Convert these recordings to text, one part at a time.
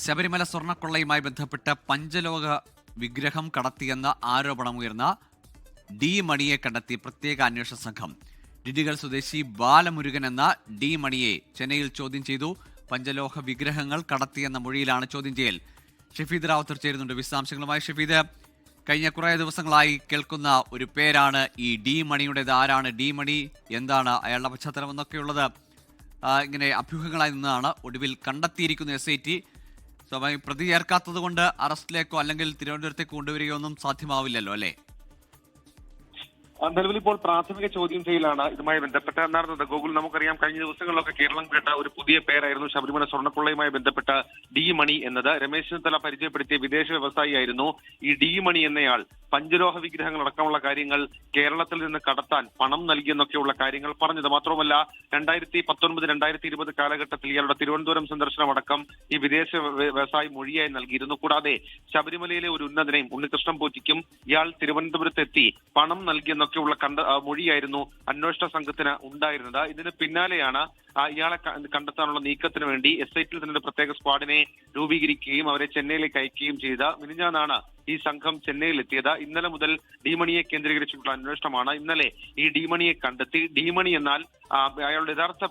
ശബരിമല സ്വർണ്ണക്കൊള്ളയുമായി ബന്ധപ്പെട്ട് പഞ്ചലോക വിഗ്രഹം കടത്തിയെന്ന ആരോപണമുയർന്ന ഡി മണിയെ കണ്ടെത്തി പ്രത്യേക അന്വേഷണ സംഘം. ഡിഡിഗൽ സ്വദേശി ബാലമുരുകൻ എന്ന ഡി മണിയെ ചെന്നൈയിൽ ചോദ്യം ചെയ്തു. പഞ്ചലോഹ വിഗ്രഹങ്ങൾ കടത്തിയെന്ന മൊഴിയിലാണ് ചോദ്യം ചെയ്യൽ. ഷഫീദ് റാവുത്തർ ചേരുന്നുണ്ട് വിശദാംശങ്ങളുമായി. ഷഫീദ്, കഴിഞ്ഞ കുറേ ദിവസങ്ങളായി കേൾക്കുന്ന ഒരു പേരാണ് ഈ ഡി മണിയുടേത്. ആരാണ് ഡി മണി, എന്താണ് അയാളുടെ പശ്ചാത്തലം എന്നൊക്കെയുള്ളത് ഇങ്ങനെ അഭ്യൂഹങ്ങളായി നിന്നാണ് ഒടുവിൽ കണ്ടെത്തിയിരിക്കുന്നു SIT. സ്വാഭാവികം പ്രതി ചേർക്കാത്തത് കൊണ്ട് അറസ്റ്റിലേക്കോ അല്ലെങ്കിൽ തിരുവനന്തപുരത്തേക്ക് കൊണ്ടുവരികയോ ഒന്നും സാധ്യമാവില്ലല്ലോ അല്ലേ? നിലവിൽ ഇപ്പോൾ പ്രാഥമിക ചോദ്യം ചെയ്യലാണ് ഇതുമായി ബന്ധപ്പെട്ട് നടന്നത്. ഗോകുൽ, നമുക്കറിയാം കഴിഞ്ഞ ദിവസങ്ങളിലൊക്കെ കേരളം കേട്ട ഒരു പുതിയ പേരായിരുന്നു ശബരിമല സ്വർണ്ണക്കൊള്ളയുമായി ബന്ധപ്പെട്ട ഡി മണി എന്നത്. രമേശ് ചെന്നിത്തല പരിചയപ്പെടുത്തിയ വിദേശ വ്യവസായിയായിരുന്നു ഈ ഡി മണി എന്നയാൾ. പഞ്ചലോഹ വിഗ്രഹങ്ങൾ അടക്കമുള്ള കാര്യങ്ങൾ കേരളത്തിൽ നിന്ന് കടത്താൻ പണം നൽകിയെന്നൊക്കെയുള്ള കാര്യങ്ങൾ പറഞ്ഞത്. മാത്രമല്ല 2019-2020 കാലഘട്ടത്തിൽ ഇയാളുടെ തിരുവനന്തപുരം സന്ദർശനം അടക്കം ഈ വിദേശ വ്യവസായി മൊഴിയായി നൽകിയിരുന്നു. കൂടാതെ ശബരിമലയിലെ ഒരു ഉന്നതനെയും ഉണ്ണികൃഷ്ണൻ പോറ്റിക്കും ഇയാൾ തിരുവനന്തപുരത്തെത്തി പണം നൽകിയെന്നൊക്കെയുള്ള മൊഴിയായിരുന്നു അന്വേഷണ സംഘത്തിന് ഉണ്ടായിരുന്നത്. ഇതിന് പിന്നാലെയാണ് ഇയാളെ കണ്ടെത്താനുള്ള നീക്കത്തിന് വേണ്ടി SIT തന്നെ ഒരു പ്രത്യേക സ്ക്വാഡിനെ രൂപീകരിക്കുകയും അവരെ ചെന്നൈയിലേക്ക് അയക്കുകയും ചെയ്ത. മിനിഞ്ഞാന്നാണ് ഈ സംഘം ചെന്നൈയിൽ എത്തിയത്. ഇന്നലെ മുതൽ ഡി മണിയെ കേന്ദ്രീകരിച്ചിട്ടുള്ള അന്വേഷണമാണ്. ഇന്നലെ ഈ ഡി മണിയെ കണ്ടെത്തി. ഡി മണി എന്നാൽ അയാളുടെ യഥാർത്ഥ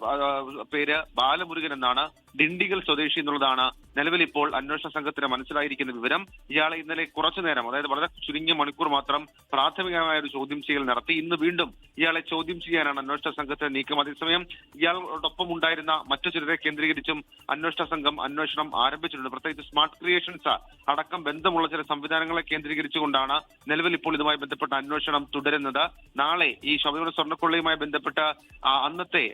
പേര് ബാലമുരുകൻ എന്നാണ്. ഡിണ്ടിഗൽ സ്വദേശി എന്നുള്ളതാണ് നിലവിൽ ഇപ്പോൾ അന്വേഷണ സംഘത്തിന് മനസ്സിലായിരിക്കുന്ന വിവരം. ഇയാളെ ഇന്നലെ കുറച്ചു നേരം, അതായത് വളരെ ചുരുങ്ങിയ മണിക്കൂർ മാത്രം പ്രാഥമികമായ ഒരു ചോദ്യം ചെയ്യൽ നടത്തി. ഇന്ന് വീണ്ടും ഇയാളെ ചോദ്യം ചെയ്യാനാണ് അന്വേഷണ സംഘത്തിന്റെ നീക്കം. അതേസമയം ഇയാളോടൊപ്പം ഉണ്ടായിരുന്ന മറ്റു ചിലരെ കേന്ദ്രീകരിച്ചും അന്വേഷണ സംഘം അന്വേഷണം ആരംഭിച്ചിട്ടുണ്ട്. പ്രത്യേകിച്ച് സ്മാർട്ട് ക്രിയേഷൻസ് അടക്കം ബന്ധമുള്ള ചില സംവിധാനങ്ങളെ കേന്ദ്രീകരിച്ചുകൊണ്ടാണ് നിലവിൽ ഇപ്പോൾ ഇതുമായി ബന്ധപ്പെട്ട അന്വേഷണം തുടരുന്നത്. നാളെ ഈ ശബരിമല സ്വർണ്ണക്കൊള്ളയുമായി ബന്ധപ്പെട്ട് അന്നത്തെ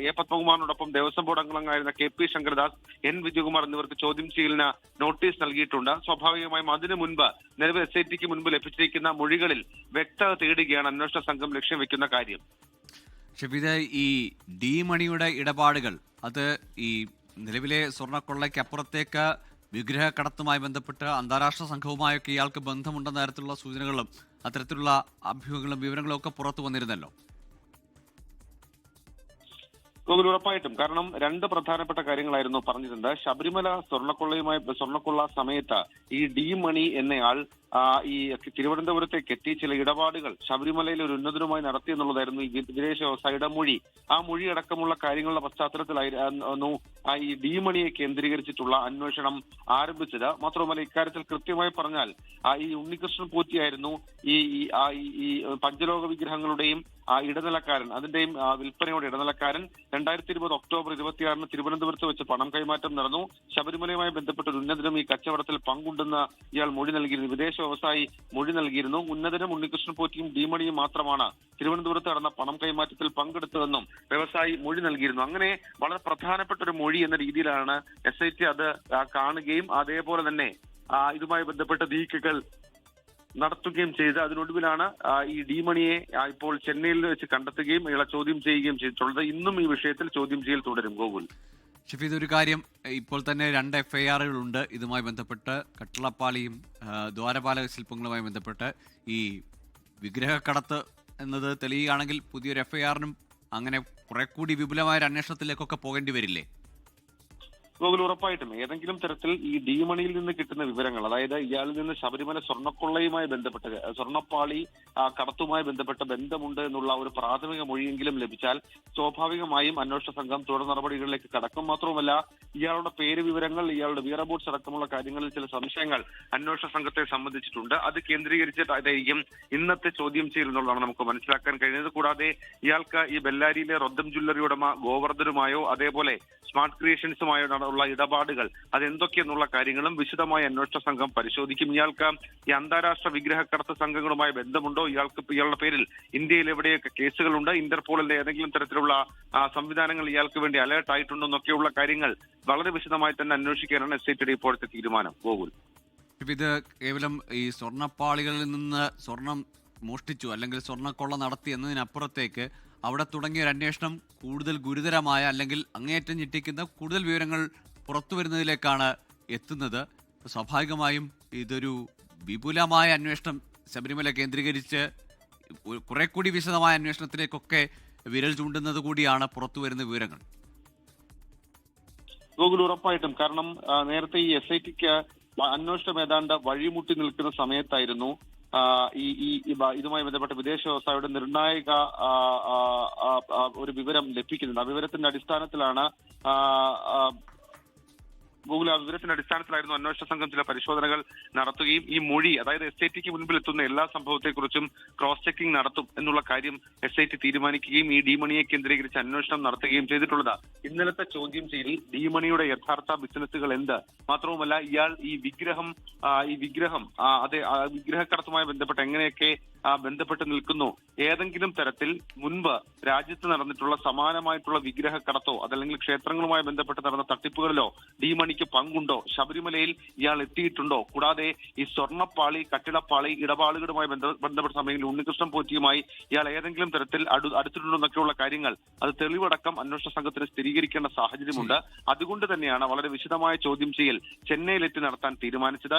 A. പത്മകുമാറിനോടൊപ്പം ദേവസ്വം ബോർഡ് അംഗങ്ങളായിരുന്ന KP ശങ്കരദാസ്, N. വിജയകുമാർ എന്നിവർക്ക് ചോദ്യം ചെയ്യലിന് നോട്ടീസ് നൽകിയിട്ടുണ്ട്. സ്വാഭാവികമായും അതിനു മുൻപ് നിലവിൽ SITക്ക് മുൻപ് ലഭിച്ചിരിക്കുന്ന മൊഴികളിൽ വ്യക്തത തേടുകയാണ് അന്വേഷണ സംഘം ലക്ഷ്യം വെക്കുന്ന കാര്യം. ഷഫീദ്, ഈ ഡി മണിയുടെ ഇടപാടുകൾ അത് ഈ നിലവിലെ സ്വർണ്ണക്കൊള്ളയ്ക്ക് അപ്പുറത്തേക്ക് വിഗ്രഹ കടത്തുമായി ബന്ധപ്പെട്ട് അന്താരാഷ്ട്ര സംഘവുമായൊക്കെ ഇയാൾക്ക് ബന്ധമുണ്ടെന്ന തരത്തിലുള്ള സൂചനകളും അത്തരത്തിലുള്ള അഭ്യൂഹങ്ങളും വിവരങ്ങളും ഒക്കെ പുറത്തു വന്നിരുന്നല്ലോ. ഉറപ്പായിട്ടും. കാരണം രണ്ട് പ്രധാനപ്പെട്ട കാര്യങ്ങളായിരുന്നു പറഞ്ഞിരുന്നത്. ശബരിമല സ്വർണ്ണക്കൊള്ള സമയത്ത് ഈ ഡി മണി എന്നയാൾ ഈ തിരുവനന്തപുരത്തേക്ക് എത്തി ചില ഇടപാടുകൾ ശബരിമലയിൽ ഒരു ഉന്നതരുമായി നടത്തി എന്നുള്ളതായിരുന്നു ഈ വിദേശ വ്യവസായിയുടെ മൊഴി. ആ മൊഴി അടക്കമുള്ള കാര്യങ്ങളുടെ പശ്ചാത്തലത്തിലായിരുന്നു ഈ ഡി മണിയെ കേന്ദ്രീകരിച്ചിട്ടുള്ള അന്വേഷണം ആരംഭിച്ചത്. മാത്രമല്ല ഇക്കാര്യത്തിൽ കൃത്യമായി പറഞ്ഞാൽ ഈ ഉണ്ണികൃഷ്ണൻ പോറ്റിയായിരുന്നു ഈ പഞ്ചലോക വിഗ്രഹങ്ങളുടെയും ഇടനിലക്കാരൻ, അതിന്റെയും വിൽപ്പനയുടെ ഇടനിലക്കാരൻ. 2020 ഒക്ടോബർ 26 തിരുവനന്തപുരത്ത് വെച്ച് പണം കൈമാറ്റം നടന്നു. ശബരിമലയുമായി ബന്ധപ്പെട്ട ഒരു ഉന്നതനും ഈ കച്ചവടത്തിൽ പങ്കുണ്ടെന്ന് ഇയാൾ മൊഴി നൽകിയിരുന്നു. വിദേശ വ്യവസായി മൊഴി നൽകിയിരുന്നു. ഉന്നതനും ഉണ്ണികൃഷ്ണൻ പോറ്റിയും ഡി മണിയും മാത്രമാണ് തിരുവനന്തപുരത്ത് നടന്ന പണം കൈമാറ്റത്തിൽ പങ്കെടുത്തതെന്നും വ്യവസായി മൊഴി നൽകിയിരുന്നു. അങ്ങനെ വളരെ പ്രധാനപ്പെട്ട ഒരു മൊഴി എന്ന രീതിയിലാണ് SIT അത് കാണുകയും അതേപോലെ തന്നെ ഇതുമായി ബന്ധപ്പെട്ട നീക്കങ്ങൾ നടത്തുകയും ചെയ്ത്. അതിനൊടുവിലാണ് ഈ ഡി മണിയെ ഇപ്പോൾ ചെന്നൈയിൽ വെച്ച് കണ്ടെത്തുകയും ഇയാളെ ചോദ്യം ചെയ്യുകയും ചെയ്തിട്ടുള്ളത്. ഇന്നും ഈ വിഷയത്തിൽ ചോദ്യം ചെയ്യൽ തുടരും. ഗോകുൽ, ഷഫീദ്, ഒരു കാര്യം, ഇപ്പോൾ തന്നെ 2 FIRകളുണ്ട് ഇതുമായി ബന്ധപ്പെട്ട്. കട്ടളപ്പാളിയും ദ്വാരപാലക ശില്പങ്ങളുമായി ബന്ധപ്പെട്ട് ഈ വിഗ്രഹക്കടത്ത് എന്നത് തെളിയുകയാണെങ്കിൽ പുതിയൊരു FIRനും അങ്ങനെ കുറെ കൂടി വിപുലമായ ഒരു അന്വേഷണത്തിലേക്കൊക്കെ പോകേണ്ടി വരില്ലേ? ഗോകുൽ, ഉറപ്പായിട്ടും ഏതെങ്കിലും തരത്തിൽ ഈ ഡി മണിയിൽ നിന്ന് കിട്ടുന്ന വിവരങ്ങൾ, അതായത് ഇയാളിൽ നിന്ന് ശബരിമല സ്വർണ്ണക്കൊള്ളയുമായി ബന്ധപ്പെട്ട് സ്വർണ്ണപ്പാളി കടത്തുമായി ബന്ധപ്പെട്ട ബന്ധമുണ്ട് എന്നുള്ള ഒരു പ്രാഥമിക മൊഴിയെങ്കിലും ലഭിച്ചാൽ സ്വാഭാവികമായും അന്വേഷണ സംഘം തുടർ നടപടികളിലേക്ക് കടക്കും. മാത്രവുമല്ല ഇയാളുടെ പേര് വിവരങ്ങൾ, ഇയാളുടെ വിയറബോട്ട്സ് അടക്കമുള്ള കാര്യങ്ങളിൽ ചില സംശയങ്ങൾ അന്വേഷണ സംഘത്തെ സംബന്ധിച്ചിട്ടുണ്ട്. അത് കേന്ദ്രീകരിച്ചിട്ടായിരിക്കും ഇന്നത്തെ ചോദ്യം ചെയ്യുന്നുള്ളതാണ് നമുക്ക് മനസ്സിലാക്കാൻ കഴിയുന്നത്. കൂടാതെ ഇയാൾക്ക് ഈ ബെല്ലാരിയിലെ റൊദ്ദം ജ്വല്ലറി ഉടമ ഗോവർദ്ധനുമായോ അതേപോലെ സ്മാർട്ട് ക്രിയേഷൻസുമായോ ഉള്ള ഇടപാടുകൾ അതെന്തൊക്കെയെന്നുള്ള കാര്യങ്ങളും വിശദമായ അന്വേഷണ സംഘം പരിശോധിക്കും. ഇയാൾക്ക് ഈ അന്താരാഷ്ട്ര വിഗ്രഹക്കടത്ത് സംഘങ്ങളുമായി ബന്ധമുണ്ടോ, ഇയാളുടെ പേരിൽ ഇന്ത്യയിൽ എവിടെയൊക്കെ കേസുകളുണ്ട്, ഇന്റർപോളിന്റെ ഏതെങ്കിലും തരത്തിലുള്ള സംവിധാനങ്ങൾ ഇയാൾക്ക് വേണ്ടി അലേർട്ട് ആയിട്ടുണ്ടോ എന്നൊക്കെയുള്ള കാര്യങ്ങൾ വളരെ വിശദമായി തന്നെ അന്വേഷിക്കാനാണ് SITയുടെ ഇപ്പോഴത്തെ തീരുമാനം. ഗോകുൽ, ഇത് കേവലം ഈ സ്വർണ്ണപ്പാളികളിൽ നിന്ന് സ്വർണം മോഷ്ടിച്ചു അല്ലെങ്കിൽ സ്വർണ്ണക്കൊള്ള നടത്തി എന്നതിനപ്പുറത്തേക്ക് അവിടെ തുടങ്ങിയ ഒരു അന്വേഷണം കൂടുതൽ ഗുരുതരമായ അല്ലെങ്കിൽ അങ്ങേയറ്റം ഞെട്ടിക്കുന്ന കൂടുതൽ വിവരങ്ങൾ പുറത്തു വരുന്നതിലേക്കാണ് എത്തുന്നത്. സ്വാഭാവികമായും ഇതൊരു വിപുലമായ അന്വേഷണം ശബരിമല കേന്ദ്രീകരിച്ച് കുറെ കൂടി വിശദമായ അന്വേഷണത്തിലേക്കൊക്കെ വിരൽ ചൂണ്ടുന്നത് കൂടിയാണ് പുറത്തു വരുന്ന വിവരങ്ങൾ. ഗോകുൽ ഉറപ്പായിട്ടും. കാരണം നേരത്തെ ഈ SITക്ക് അന്വേഷണം ഏതാണ്ട് വഴിമുട്ടി നിൽക്കുന്ന സമയത്തായിരുന്നു ഇതുമായി ബന്ധപ്പെട്ട വിദേശ വ്യവസായയുടെ നിർണായക ഒരു വിവരം ലഭിക്കുന്നത്. ആ വിവരത്തിന്റെ അടിസ്ഥാനത്തിലാണ് ഗൂഗിൾ ആ വിവരത്തിന്റെ അടിസ്ഥാനത്തിലായിരുന്നു അന്വേഷണ സംഘം ചില പരിശോധനകൾ നടത്തുകയും ഈ മൊഴി, അതായത് SITക്ക് മുൻപിൽ എത്തുന്ന എല്ലാ സംഭവത്തെക്കുറിച്ചും ക്രോസ് ചെക്കിംഗ് നടത്തും എന്നുള്ള കാര്യം SIT തീരുമാനിക്കുകയും ഈ ഡി മണിയെ കേന്ദ്രീകരിച്ച് അന്വേഷണം നടത്തുകയും ചെയ്തിട്ടുള്ളത്. ഇന്നലത്തെ ചോദ്യം ചെയ്യലിൽ ഡി മണിയുടെ യഥാർത്ഥ ബിസിനസ്സുകൾ എന്ത്, മാത്രവുമല്ല ഇയാൾ ഈ വിഗ്രഹം വിഗ്രഹക്കടത്തുമായി ബന്ധപ്പെട്ട് എങ്ങനെയൊക്കെ ബന്ധപ്പെട്ട് നിൽക്കുന്നു, ഏതെങ്കിലും തരത്തിൽ മുൻപ് രാജ്യത്ത് നടന്നിട്ടുള്ള സമാനമായിട്ടുള്ള വിഗ്രഹക്കടത്തോ അതല്ലെങ്കിൽ ക്ഷേത്രങ്ങളുമായി ബന്ധപ്പെട്ട് നടന്ന തട്ടിപ്പുകളിലോ ഡി മണിക്ക് പങ്കുണ്ടോ, ശബരിമലയിൽ ഇയാൾ എത്തിയിട്ടുണ്ടോ, കൂടാതെ ഈ സ്വർണ്ണപ്പാളി, കട്ടിടപ്പാളി ഇടപാടുകളുമായി ബന്ധപ്പെട്ട സമയങ്ങളിൽ ഉണ്ണികൃഷ്ണൻ പോറ്റിയുമായി ഇയാൾ ഏതെങ്കിലും തരത്തിൽ അടുത്തിട്ടുണ്ടോ എന്നൊക്കെയുള്ള കാര്യങ്ങൾ അത് തെളിവടക്കം അന്വേഷണ സംഘത്തിന് സ്ഥിരീകരിക്കേണ്ട സാഹചര്യമുണ്ട്. അതുകൊണ്ട് തന്നെയാണ് വളരെ വിശദമായ ചോദ്യം ചെയ്യൽ ചെന്നൈയിലെത്തി നടത്താൻ തീരുമാനിച്ചത്.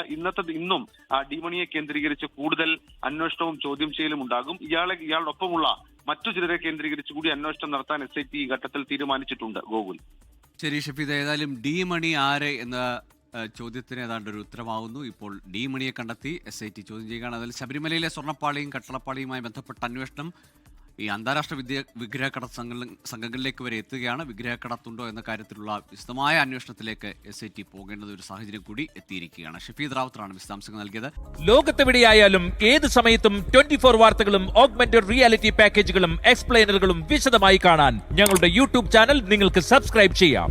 ഇന്നും ഡി മണിയെ കേന്ദ്രീകരിച്ച് കൂടുതൽ അന്വേഷണവും ചോദ്യം ചെയ്യലും ഉണ്ടാകും. ഇയാളോടൊപ്പമുള്ള മറ്റു ചിലരെ കേന്ദ്രീകരിച്ച് കൂടി അന്വേഷണം നടത്താൻ SIT ഈ ഘട്ടത്തിൽ തീരുമാനിച്ചിട്ടുണ്ട്. ഗോകുൽ. ശരി ഷഫീദ്, ഏതായാലും ഡി മണി ആര് എന്ന ചോദ്യത്തിന് ഏതാണ്ട് ഒരു ഉത്തരമാവുന്നു. ഇപ്പോൾ ഡി മണിയെ കണ്ടെത്തി SIT ചോദ്യം ചെയ്യുകയാണ്. അതിൽ ശബരിമലയിലെ സ്വർണ്ണപ്പാളിയും കട്ടളപ്പാളിയുമായി ബന്ധപ്പെട്ട അന്വേഷണം ഈ അന്താരാഷ്ട്ര വിഗ്രഹക്കടത്ത് സംഘങ്ങളിലേക്ക് വരെ എത്തുകയാണ്. വിഗ്രഹക്കടത്തുണ്ടോ എന്ന കാര്യത്തിലുള്ള വിശദമായ അന്വേഷണത്തിലേക്ക് SIT പോകേണ്ടത് ഒരു സാഹചര്യം കൂടി എത്തിയിരിക്കുകയാണ്. ഷഫീദ് റാവുത്തറാണ് വിശദാംശങ്ങൾ നൽകിയത്. ലോകത്തെവിടെയായാലും ഏത് സമയത്തും 24 വാർത്തകളും ഓഗ്മെന്റഡ് റിയാലിറ്റി പാക്കേജുകളും എക്സ്പ്ലെയിനറുകളും വിശദമായി കാണാൻ ഞങ്ങളുടെ YouTube ചാനൽ നിങ്ങൾക്ക് സബ്സ്ക്രൈബ് ചെയ്യാം.